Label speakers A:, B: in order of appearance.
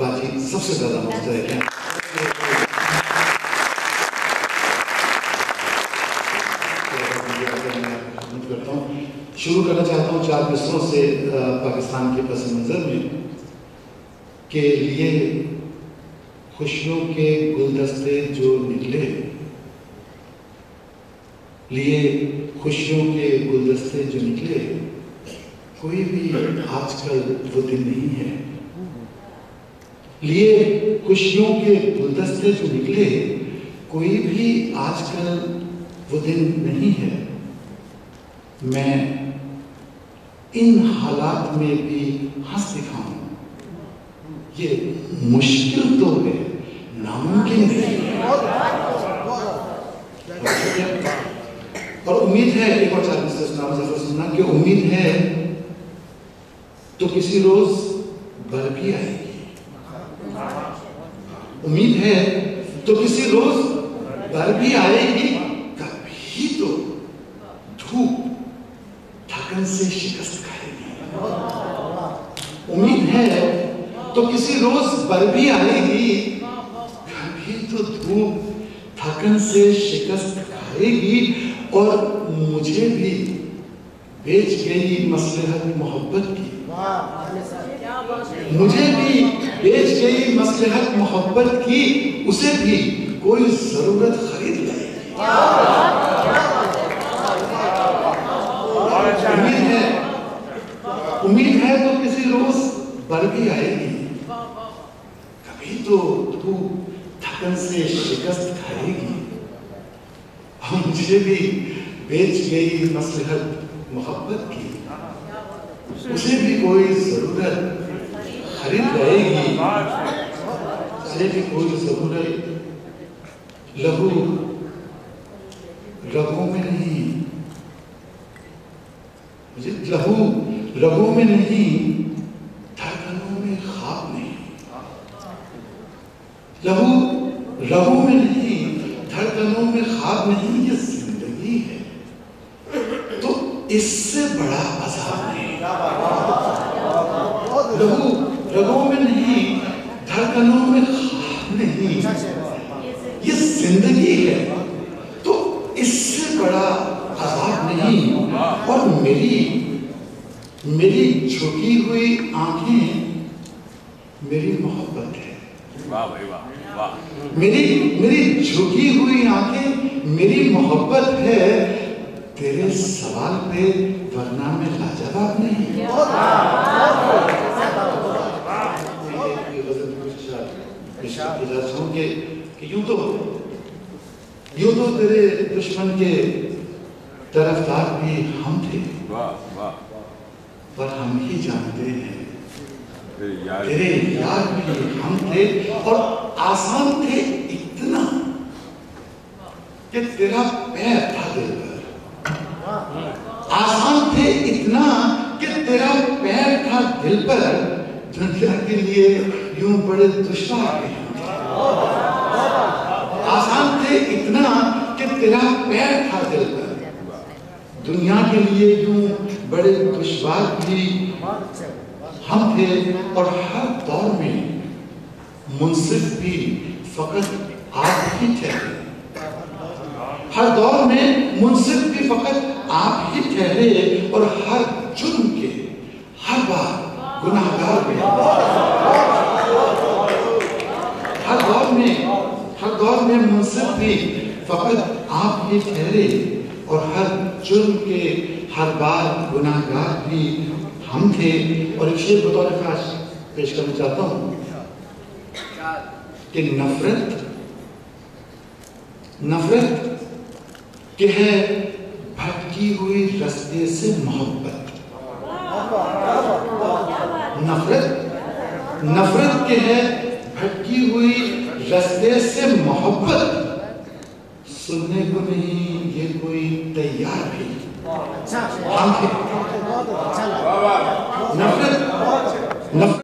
A: बातचीत सबसे ज्यादा मुस्तहक है। शुरू करना चाहता हूँ 4 मिसरों से पाकिस्तान के पस मंजर में के लिए खुशियों के गुलदस्ते जो निकले, लिए खुशियों के गुलदस्ते जो निकले, कोई भी आजकल वो दिन नहीं है। लिए खुशियों के गुलदस्ते जो निकले, कोई भी आजकल वो दिन नहीं है। मैं इन हालात में भी हंस दिखाऊं, ये मुश्किल तो है, नामुमकिन नहीं। और उम्मीद है, एक और 4 मिसरे सुनना कि उम्मीद है तो किसी रोज बर भी आएगी। उम्मीद है तो किसी रोज बर भी आएगी, कभी तो धूप थकन से शिकस्त खाएगी। उम्मीद है तो किसी रोज बर भी आएगी, कभी तो धूप थकन से शिकस्त खाएगी। और मुझे भी बेच गई मसलहत मोहब्बत की, मुझे भी बेच गई मसलहत मोहब्बत की, उसे भी कोई जरूरत खरीद लेगी। उम्मीद है तो किसी रोज बर भी आएगी, कभी तो धूप थकन से शिकस्त खाएगी। मुझे भी बेच गई मसलहत मोहब्बत की, उसे भी कोई जरूरत खरीद रहेगी, उसे भी कोई जरूरत। लहू रगों में नहीं, मुझे लहू रगों में नहीं, धड़कनों में ख्वाब नहीं। लहू रगों में नहीं, धड़कनों में ख्वाब नहीं, ये जिंदगी है तो इससे बड़ा अज़ाब नहीं। लहू रगों में नहीं, धड़कनों में ख्वाब नहीं, ये जिंदगी है तो इससे बड़ा अज़ाब नहीं। और मेरी झुकी हुई आंखें मेरी मोहब्बत है।
B: वाह भाई वाह, वाह।
A: मेरी झुकी हुई आंखें मेरी मोहब्बत है, तेरे सवाल पे वरना में लाजवाब नहीं। यूं तो तेरे दुश्मन के तरफदार भी हम थे, पर हम ही जानते हैं तेरे यार भी हम थे। और आसान थे इतना कि तेरा पैर था दिल पर, आसान थे इतना कि तेरा पैर था दिल पर। दुनिया के लिए यूं बड़े दुश्वार भी हम थे, आसान थे इतना कि तेरा पैर था दिल पर। दुनिया के लिए यूं बड़े दुश्वार भी हम थे। और हर दौर में मुंसिफ भी फकत आप ही ठहरे, हर दौर में मुंसिफ भी फकत आप ही ठहरे। और हर जुर्म के हर बार गुनाहगार भी, हर दौर में मुंसिफ भी फकत आप ही ठहरे। और हर जुर्म के हर बार गुनाहगार भी हम थे। और एक शेर बतौर खास पेश करना चाहता हूं कि नफरत के है भटकी हुई रास्ते से मोहब्बत। नफरत के है भटकी हुई रास्ते से मोहब्बत। सुनने को नहीं ये कोई तैयार भी हम थे। नफरत